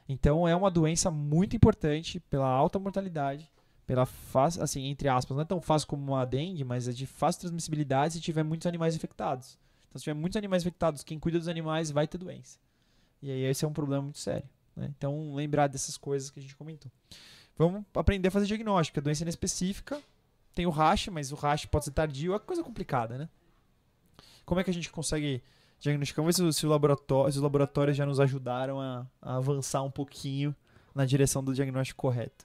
Então é uma doença muito importante pela alta mortalidade, pela fácil, assim, entre aspas, não é tão fácil como uma dengue, mas é de fácil transmissibilidade se tiver muitos animais infectados. Então, se tiver muitos animais infectados, quem cuida dos animais vai ter doença. E aí esse é um problema muito sério, né? Então, lembrar dessas coisas que a gente comentou. Vamos aprender a fazer diagnóstico. A doença inespecífica, tem o rash, mas o rash pode ser tardio, é coisa complicada, né? Como é que a gente consegue diagnosticar? Vamos ver se os laboratórios já nos ajudaram a avançar um pouquinho na direção do diagnóstico correto.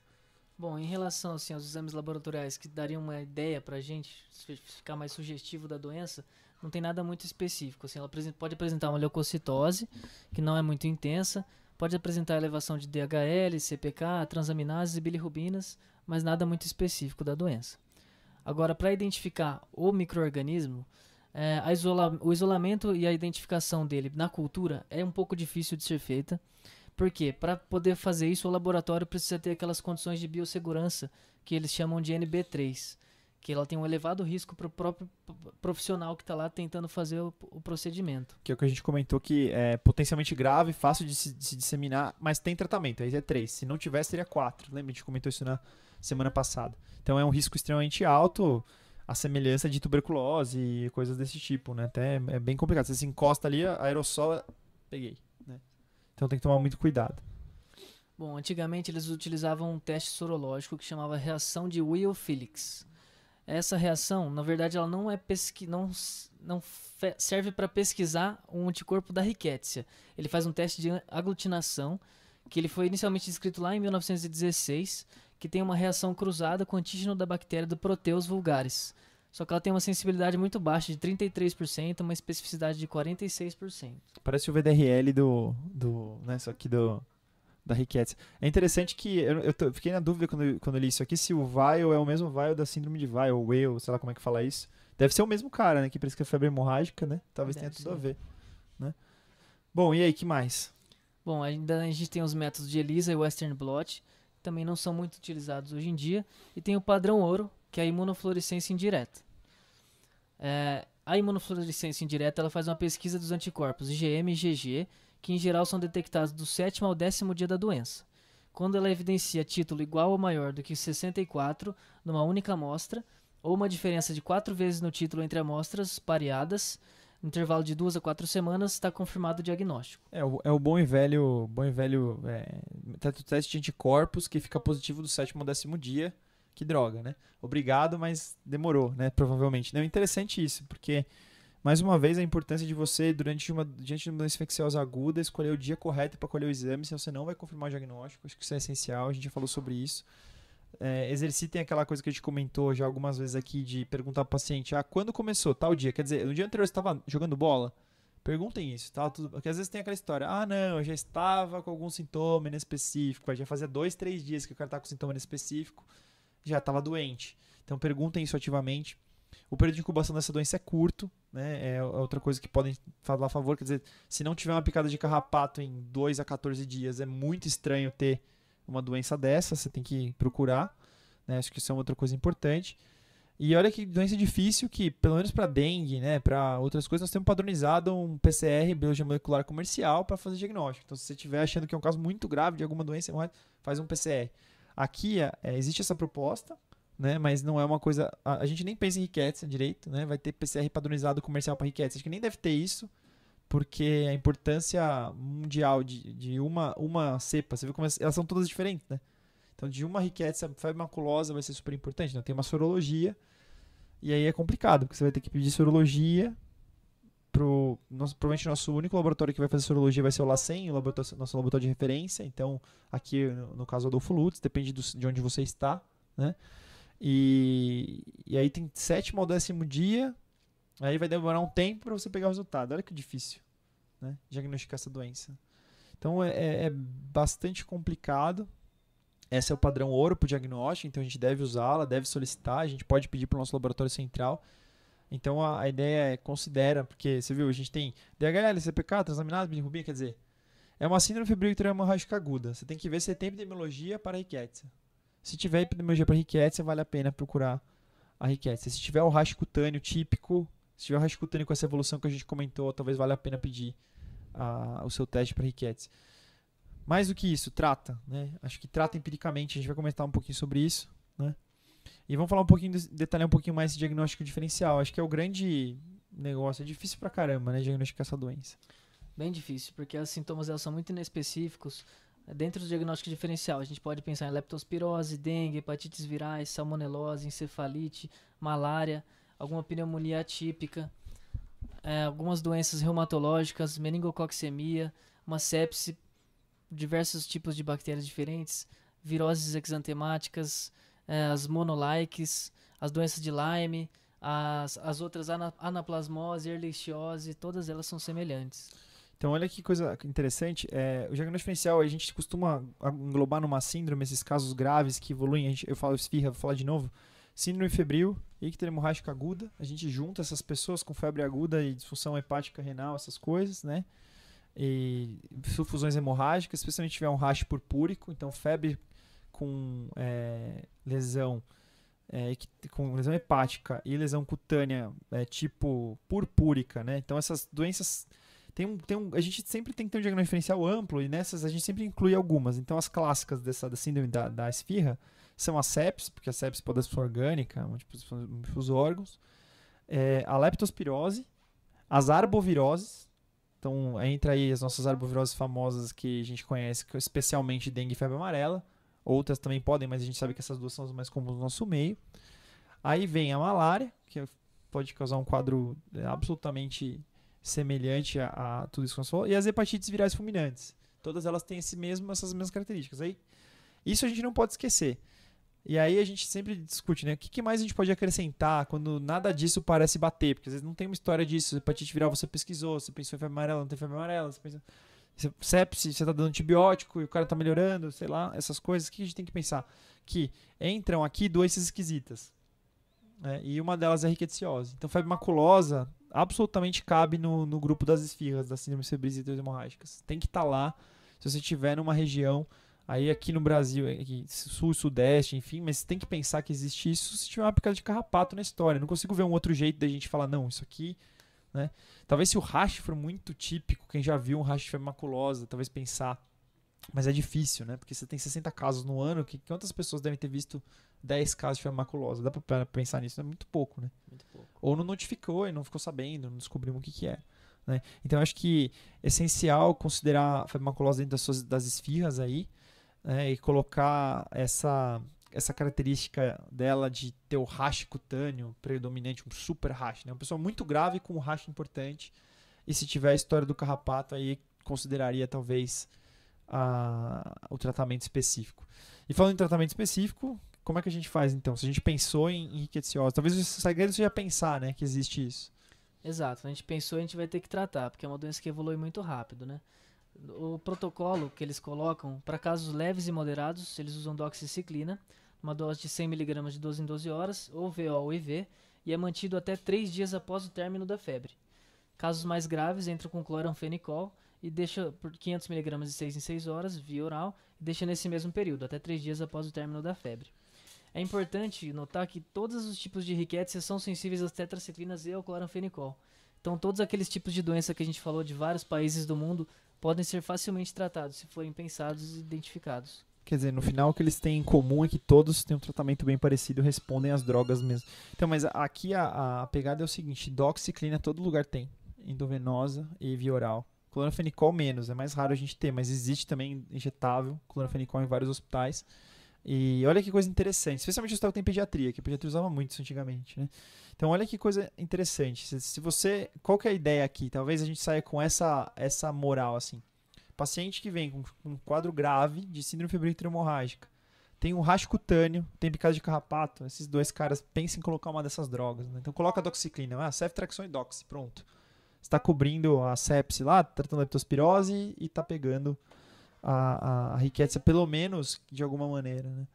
Bom, em relação assim, aos exames laboratoriais que dariam uma ideia pra gente ficar mais sugestivo da doença, não tem nada muito específico. Assim, ela pode apresentar uma leucocitose, que não é muito intensa, pode apresentar elevação de DHL, CPK, transaminases e bilirrubinas, mas nada muito específico da doença. Agora, para identificar o micro-organismo, o isolamento e a identificação dele na cultura é um pouco difícil de ser feita. Por quê? Para poder fazer isso, o laboratório precisa ter aquelas condições de biossegurança que eles chamam de NB3, que ela tem um elevado risco para o próprio profissional que está lá tentando fazer o procedimento. Que é o que a gente comentou, que é potencialmente grave, fácil de se disseminar, mas tem tratamento, aí é 3. Se não tivesse, seria 4. Lembra? A gente comentou isso na semana passada. Então é um risco extremamente alto, a semelhança de tuberculose e coisas desse tipo, né? Até é bem complicado. Você se encosta ali, aerossol, peguei, né? Então tem que tomar muito cuidado. Bom, antigamente eles utilizavam um teste sorológico que chamava reação de Weil-Felix. Essa reação, na verdade, ela não serve para pesquisar um anticorpo da Rickettsia. Ele faz um teste de aglutinação, que ele foi inicialmente descrito lá em 1916, que tem uma reação cruzada com o antígeno da bactéria do Proteus vulgaris. Só que ela tem uma sensibilidade muito baixa, de 33%, uma especificidade de 46%. Parece o VDRL né, só que da Rickettsia. É interessante que eu fiquei na dúvida quando eu li isso aqui, se o Weil é o mesmo Weil da síndrome de Weil, ou Weil, sei lá como é que fala isso. Deve ser o mesmo cara, né, que prescreve febre hemorrágica, né? Talvez tenha tudo a ver, né? Bom, e aí, que mais? Bom, ainda a gente tem os métodos de ELISA e Western blot, que também não são muito utilizados hoje em dia, e tem o padrão ouro, que é a imunofluorescência indireta. A imunofluorescência indireta ela faz uma pesquisa dos anticorpos IgM e IgG, que em geral são detectados do 7º ao 10º dia da doença. Quando ela evidencia título igual ou maior do que 64 numa única amostra, ou uma diferença de 4 vezes no título entre amostras pareadas, no intervalo de 2 a 4 semanas, está confirmado o diagnóstico. É o bom e velho teste de anticorpos que fica positivo do 7º ao 10º dia. Que droga, né? Obrigado, mas demorou, né? Provavelmente. Não, é interessante isso, porque, mais uma vez, a importância de você, diante de uma doença infecciosa aguda, escolher o dia correto para colher o exame, senão você não vai confirmar o diagnóstico. Acho que isso é essencial, a gente já falou sobre isso. Exercitem aquela coisa que a gente comentou já algumas vezes aqui, de perguntar ao paciente, quando começou? Tal dia. Quer dizer, no dia anterior você estava jogando bola? Perguntem isso, tá? Porque às vezes tem aquela história, não, eu já estava com algum sintoma inespecífico, aí já fazia 2, 3 dias que o cara tá com sintoma inespecífico, já estava doente. Então perguntem isso ativamente. O período de incubação dessa doença é curto, né? É outra coisa que podem falar a favor, quer dizer, se não tiver uma picada de carrapato em 2 a 14 dias, é muito estranho ter uma doença dessa, você tem que procurar, né? Acho que isso é outra coisa importante. E olha que doença difícil que, pelo menos para dengue, né, para outras coisas, nós temos padronizado um PCR, biologia molecular comercial, para fazer diagnóstico. Então, se você estiver achando que é um caso muito grave de alguma doença, faz um PCR. Aqui existe essa proposta, né, mas não é uma coisa... A gente nem pensa em riqueza direito, né, vai ter PCR padronizado comercial para riqueza. Acho que nem deve ter isso, porque a importância mundial de uma cepa, você viu como elas são todas diferentes, né? Então, de uma riqueza, febre maculosa vai ser super importante. Então, tem uma sorologia. E aí é complicado, porque você vai ter que pedir sorologia provavelmente nosso único laboratório que vai fazer sorologia vai ser o LACEN, nosso laboratório de referência. Então, aqui no caso o Adolfo Lutz, depende de onde você está, né? E aí tem 7º ao 10º dia, aí vai demorar um tempo para você pegar o resultado. Olha que difícil, né? Diagnosticar essa doença. Então, é bastante complicado. Esse é o padrão ouro para o diagnóstico, então a gente deve usá-la, deve solicitar, a gente pode pedir para o nosso laboratório central. Então a ideia é considera, porque você viu, a gente tem DHL, CPK, transaminase, bilirrubina, quer dizer, é uma síndrome febril hemorrágica aguda. Você tem que ver se tem epidemiologia para a riquétsia. Se tiver epidemiologia para a riquétsia, vale a pena procurar a riquétsia. Se tiver o rash cutâneo típico, se tiver o rash cutâneo com essa evolução que a gente comentou, talvez valha a pena pedir o seu teste para a riquétsia. Mais do que isso, trata, né? Acho que trata empiricamente, a gente vai comentar um pouquinho sobre isso, né? E vamos falar detalhar um pouquinho mais esse diagnóstico diferencial. Acho que é o grande negócio, é difícil pra caramba, né, diagnosticar essa doença. Bem difícil, porque os sintomas elas são muito inespecíficos. Dentro do diagnóstico diferencial, a gente pode pensar em leptospirose, dengue, hepatites virais, salmonelose, encefalite, malária, alguma pneumonia atípica, algumas doenças reumatológicas, meningococcemia, uma sepse, diversos tipos de bactérias diferentes, viroses exantemáticas, as monolikes, as doenças de Lyme, as outras anaplasmose, ehrlichiose, todas elas são semelhantes. Então, olha que coisa interessante. O diagnóstico diferencial, a gente costuma englobar numa síndrome esses casos graves que evoluem. Eu falo esfirra, vou falar de novo. Síndrome febril, icteria hemorrágica aguda. A gente junta essas pessoas com febre aguda e disfunção hepática renal, essas coisas, né? E sulfusões hemorrágicas, especialmente se tiver um rash purpúrico, então febre com lesão hepática e lesão cutânea tipo purpúrica, né? Então essas doenças a gente sempre tem que ter um diagnóstico diferencial amplo e nessas a gente sempre inclui algumas. Então as clássicas da síndrome da esfirra são a sepsis, porque a sepsis pode ser orgânica, múltiplos órgãos, a leptospirose, as arboviroses. Então, entra aí as nossas arboviroses famosas que a gente conhece, especialmente dengue e febre amarela. Outras também podem, mas a gente sabe que essas duas são as mais comuns no nosso meio. Aí vem a malária, que pode causar um quadro absolutamente semelhante a tudo isso que nós falamos. E as hepatites virais fulminantes. Todas elas têm essas mesmas características. Aí, isso a gente não pode esquecer. E aí a gente sempre discute, né? O que mais a gente pode acrescentar quando nada disso parece bater? Porque às vezes não tem uma história disso. Hepatite viral você pesquisou, você pensou em febre amarela, não tem febre amarela. Você pensa... Sepsis, você tá dando antibiótico e o cara tá melhorando, sei lá, essas coisas. O que a gente tem que pensar? Que entram aqui doenças esquisitas. Né? E uma delas é a rickettsiosi. Então febre maculosa absolutamente cabe no grupo das esfirras, das síndromes febris e hemorrágicas. Tem que estar lá se você estiver numa região... Aí aqui no Brasil, aqui, sul, sudeste, enfim, mas tem que pensar que existe isso se tiver uma picada de carrapato na história. Não consigo ver um outro jeito da gente falar, não, isso aqui, né? Talvez se o rash for muito típico, quem já viu um rash de febre maculosa, talvez pensar. Mas é difícil, né? Porque você tem 60 casos no ano, quantas pessoas devem ter visto 10 casos de febre maculosa? Dá pra pensar nisso, é muito pouco, né? Muito pouco. Ou não notificou e não ficou sabendo, não descobrimos o que é. Né? Então eu acho que é essencial considerar a febre maculosa dentro das esfirras aí, e colocar essa característica dela de ter o rash cutâneo predominante, um super rash, né? Uma pessoa muito grave com um rash importante, e se tiver a história do carrapato, aí consideraria talvez o tratamento específico. E falando em tratamento específico, como é que a gente faz então? Se a gente pensou em rickettsiosi, talvez o segredo seja pensar, né, que existe isso. Exato, a gente pensou a gente vai ter que tratar, porque é uma doença que evolui muito rápido, né? O protocolo que eles colocam, para casos leves e moderados, eles usam doxiciclina, uma dose de 100 mg de 12 em 12 horas, ou VO ou IV, e é mantido até 3 dias após o término da febre. Casos mais graves entram com cloranfenicol e deixa por 500 mg de 6 em 6 horas, via oral, e deixa nesse mesmo período, até 3 dias após o término da febre. É importante notar que todos os tipos de rickettsia são sensíveis às tetraciclinas e ao cloranfenicol. Então, todos aqueles tipos de doença que a gente falou de vários países do mundo podem ser facilmente tratados se forem pensados e identificados. Quer dizer, no final o que eles têm em comum é que todos têm um tratamento bem parecido, respondem às drogas mesmo. Então, mas aqui a pegada é o seguinte, doxiciclina todo lugar tem, endovenosa e via oral. Cloranfenicol menos, é mais raro a gente ter, mas existe também injetável, cloranfenicol em vários hospitais. E olha que coisa interessante, especialmente o hospital que tem pediatria, que a pediatria usava muito isso antigamente, né? Então olha que coisa interessante, se você, qual que é a ideia aqui? Talvez a gente saia com essa moral assim. Paciente que vem com um quadro grave de síndrome febrícula hemorrágica, tem um racho cutâneo, tem picada de carrapato, esses dois caras pensem em colocar uma dessas drogas, né? Então coloca a doxiciclina, ceftriaxone e doxy, pronto. Você está cobrindo a sepse lá, tratando a leptospirose e está pegando a rickettsia, pelo menos, de alguma maneira, né?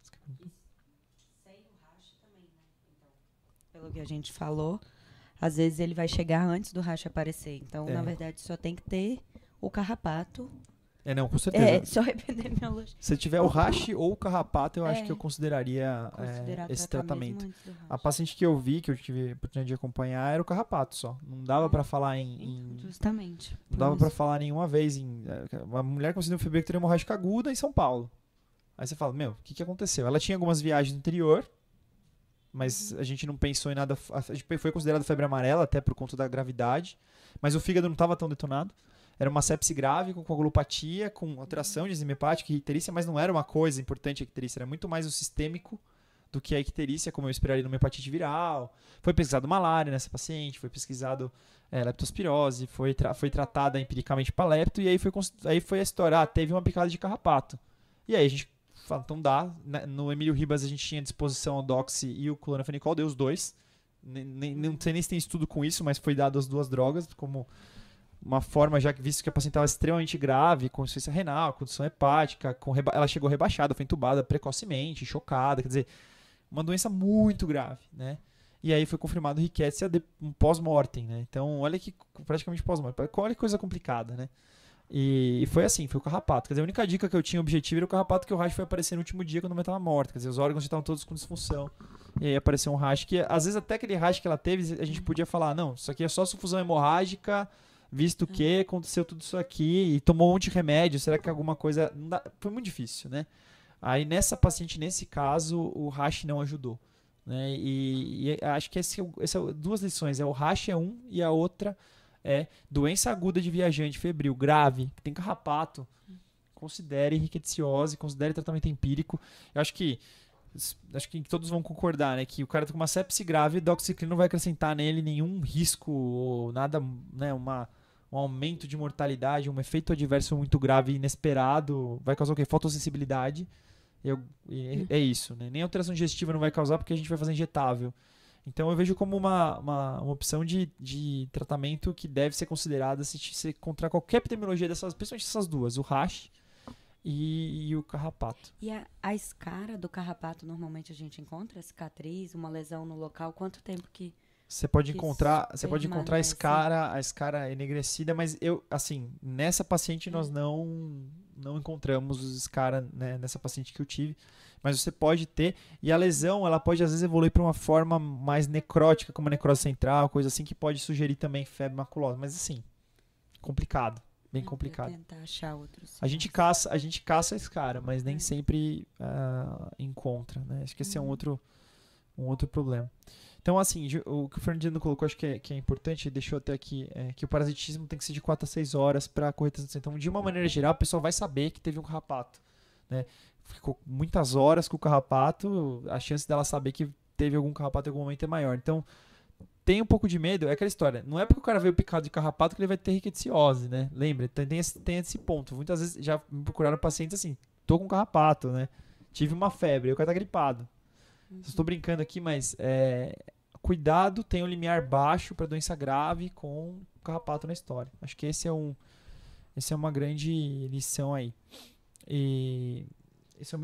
Sem o racho também, né? Então, pelo que a gente falou, às vezes ele vai chegar antes do racho aparecer. Então, na verdade, só tem que ter o carrapato. Não, com certeza. Só epidemiologia. Se tiver o rash ou o carrapato, eu acho que eu consideraria esse tratamento. A paciente que eu vi, que eu tive a oportunidade de acompanhar, era o carrapato só. Não dava pra falar Justamente. Não dava pra falar nenhuma vez uma mulher com síndrome febrícula hemorrágica aguda em São Paulo. Aí você fala, o que aconteceu? Ela tinha algumas viagens no interior, mas a gente não pensou em nada. A gente foi considerado febre amarela até por conta da gravidade, mas o fígado não estava tão detonado. Era uma sepse grave, com coagulopatia, com alteração de enzima hepática e icterícia, mas não era uma coisa importante a icterícia, era muito mais o sistêmico do que a icterícia, como eu esperaria numa hepatite viral. Foi pesquisado malária nessa paciente, foi pesquisado leptospirose, foi tratada empiricamente para lepto, e aí foi a história, teve uma picada de carrapato. E aí a gente fala, então dá, no Emílio Ribas a gente tinha à disposição o doxy e o cloranfenicol, deu os dois. Não sei nem se tem estudo com isso, mas foi dado as duas drogas, como uma forma, já que visto que a paciente estava extremamente grave, com insuficiência renal, condição hepática, ela chegou rebaixada, foi entubada precocemente, chocada, quer dizer, uma doença muito grave, né? E aí foi confirmado rickettsia pós-mortem, né? Então, olha que praticamente pós-mortem. Olha que coisa complicada, né? E foi assim, foi o carrapato. Quer dizer, a única dica que eu tinha objetivo era o carrapato, que o rash foi aparecer no último dia quando a mulher estava morta. Quer dizer, os órgãos estavam todos com disfunção. E aí apareceu um rash que, às vezes, até aquele rash que ela teve, a gente podia falar, não, isso aqui é só sufusão hemorrágica, visto que aconteceu tudo isso aqui e tomou um monte de remédio, será que alguma coisa... Foi muito difícil, né? Aí nessa paciente, nesse caso, o rash não ajudou, né? E acho que essa duas lições, o rash é um e a outra é doença aguda de viajante febril, grave, que tem carrapato, considere rickettsiosi, considere tratamento empírico. Eu acho que todos vão concordar, né, que o cara tá com uma sepse grave, doxiciclina não vai acrescentar nele nenhum risco ou nada, né, um aumento de mortalidade, um efeito adverso muito grave inesperado, vai causar o quê? Fotossensibilidade. É isso, né? Nem alteração digestiva não vai causar porque a gente vai fazer injetável. Então eu vejo como uma opção de tratamento que deve ser considerada se encontrar qualquer epidemiologia dessas, principalmente essas duas, o rash e o carrapato. E a escara do carrapato, normalmente a gente encontra a cicatriz, uma lesão no local, quanto tempo que... Você pode encontrar a escara enegrecida, mas nessa paciente nós não encontramos escara, né, nessa paciente que eu tive, mas você pode ter, e a lesão, ela pode às vezes evoluir para uma forma mais necrótica, como a necrose central, coisa assim, que pode sugerir também febre maculosa, mas assim, complicado, bem complicado. Tentar achar outros. A gente caça a escara, mas nem sempre encontra, né? Acho que esse é um outro problema. Então, assim, o que o Fernandino colocou, acho que é importante, deixou até aqui, que o parasitismo tem que ser de 4 a 6 horas para correr transmissão. Então, de uma maneira geral, a pessoa vai saber que teve um carrapato, né? Ficou muitas horas com o carrapato, a chance dela saber que teve algum carrapato em algum momento é maior. Então, tem um pouco de medo, é aquela história, não é porque o cara veio picado de carrapato que ele vai ter rickettsiosi, né? Lembra, tem esse ponto. Muitas vezes já me procuraram pacientes assim, tô com carrapato, né? Tive uma febre, o cara tá gripado. Estou brincando aqui, mas cuidado, tem um limiar baixo para doença grave com carrapato na história. Acho que esse é uma grande lição aí. E acho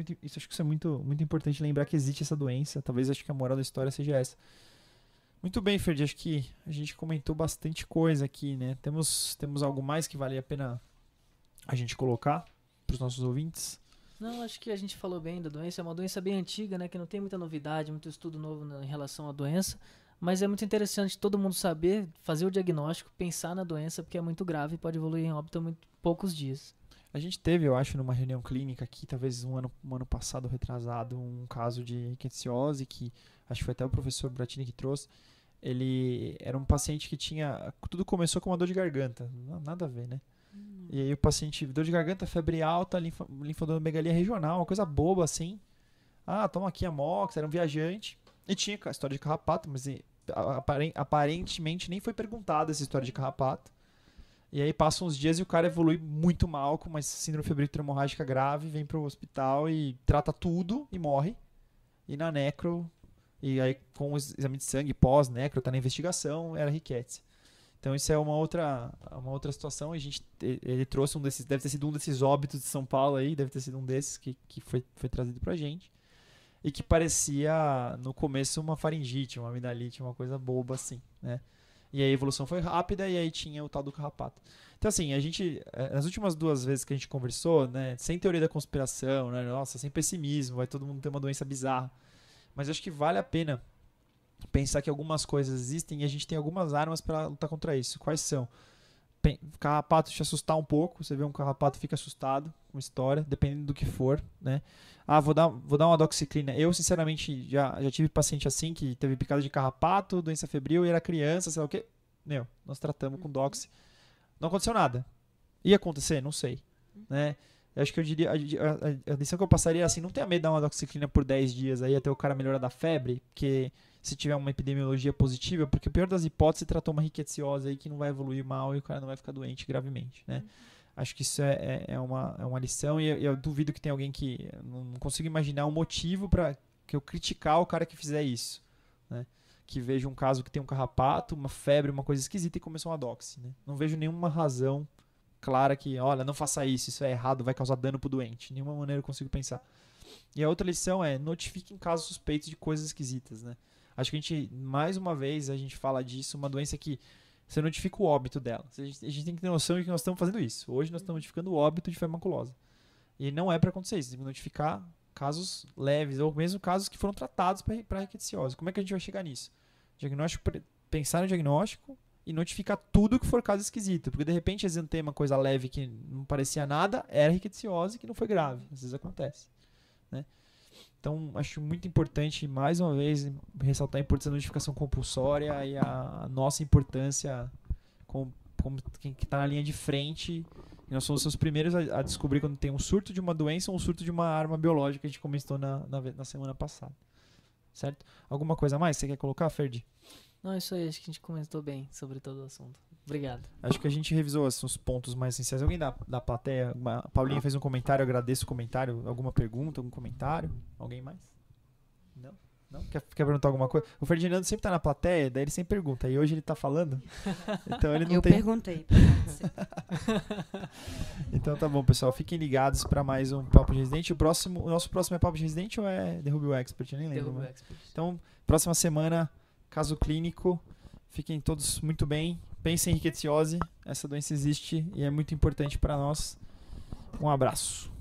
que isso é muito importante lembrar que existe essa doença. Talvez acho que a moral da história seja essa. Muito bem, Ferdi, acho que a gente comentou bastante coisa aqui, né? Temos algo mais que vale a pena a gente colocar para os nossos ouvintes? Não, acho que a gente falou bem da doença. É uma doença bem antiga, né? Que não tem muita novidade, muito estudo novo em relação à doença. Mas é muito interessante todo mundo saber, fazer o diagnóstico, pensar na doença, porque é muito grave e pode evoluir em óbito em muito poucos dias. A gente teve, eu acho, numa reunião clínica aqui, talvez um ano passado, retrasado, um caso de rickettsiose, que acho que foi até o professor Bratini que trouxe. Ele era um paciente que tinha... Tudo começou com uma dor de garganta, nada a ver, né? E aí o paciente, dor de garganta, febre alta, linfodomegalia regional, uma coisa boba assim. Ah, toma aqui a Mox, era um viajante. E tinha a história de carrapato, mas aparentemente nem foi perguntada essa história de carrapato. E aí passam uns dias e o cara evolui muito mal, com uma síndrome febril hemorrágica grave, vem pro hospital e trata tudo e morre. E na necro, e aí com o exame de sangue pós-necro, tá na investigação, era riquete. Então isso é uma outra situação. Ele trouxe um desses, deve ter sido um desses óbitos de São Paulo aí, deve ter sido um desses que foi trazido pra gente. E que parecia, no começo, uma faringite, uma amidalite, uma coisa boba assim, né? E aí a evolução foi rápida e aí tinha o tal do carrapato. Então assim, a gente, nas últimas 2 vezes que a gente conversou, né, sem teoria da conspiração, né, nossa, sem pessimismo, vai todo mundo ter uma doença bizarra. Mas acho que vale a pena pensar que algumas coisas existem e a gente tem algumas armas para lutar contra isso. Quais são? Carrapato te assustar um pouco, você vê um carrapato fica assustado com história, dependendo do que for, né? Ah, vou dar uma doxiciclina. Eu, sinceramente, já tive paciente assim que teve picada de carrapato, doença febril e era criança, sei lá o quê. Nós tratamos com doxi. Não aconteceu nada. Ia acontecer? Não sei, né? Eu acho que eu diria, a lição que eu passaria é assim, não tenha medo de dar uma doxiciclina por 10 dias aí até o cara melhorar da febre, porque se tiver uma epidemiologia positiva, porque o pior das hipóteses, tratou uma rickettsiose aí que não vai evoluir mal e o cara não vai ficar doente gravemente, né? Acho que isso é uma lição e eu duvido que tenha alguém que... Não consigo imaginar um motivo para que eu criticar o cara que fizer isso, né? Que veja um caso que tem um carrapato, uma febre, uma coisa esquisita e começou uma doxi, né? Não vejo nenhuma razão clara que, olha, não faça isso é errado, vai causar dano pro doente. De nenhuma maneira eu consigo pensar. E a outra lição é, notifiquem casos suspeitos de coisas esquisitas, né? Acho que mais uma vez, a gente fala disso, uma doença que você notifica o óbito dela. A gente tem que ter noção de que nós estamos fazendo isso. Hoje nós estamos notificando o óbito de febre maculosa. E não é para acontecer isso. Tem que notificar casos leves, ou mesmo casos que foram tratados para rickettsiose. Como é que a gente vai chegar nisso? Pensar no diagnóstico e notificar tudo que for caso esquisito. Porque de repente, exantei uma coisa leve que não parecia nada, era rickettsiose que não foi grave. Às vezes acontece, né? Então, acho muito importante, mais uma vez, ressaltar a importância da notificação compulsória e a nossa importância como quem está na linha de frente. E nós somos os primeiros a descobrir quando tem um surto de uma doença ou um surto de uma arma biológica que a gente comentou na semana passada. Certo? Alguma coisa a mais você quer colocar, Ferdi? Não, isso aí, acho que a gente comentou bem sobre todo o assunto. Obrigado. Acho que a gente revisou os pontos mais essenciais. Alguém da plateia? A Paulinha fez um comentário, eu agradeço o comentário. Alguma pergunta, algum comentário? Alguém mais? Não? Quer perguntar alguma coisa? O Ferdinando sempre tá na plateia, daí ele sempre pergunta. E hoje ele tá falando? Então ele não tem... perguntei. Então tá bom, pessoal. Fiquem ligados para mais um Papo de Residente. O nosso próximo é Papo de Residente ou é Derrube o Expert? Eu nem lembro. Derrube o Expert. Então, próxima semana, caso clínico. Fiquem todos muito bem. Pensem em rickettsiose. Essa doença existe e é muito importante para nós. Um abraço.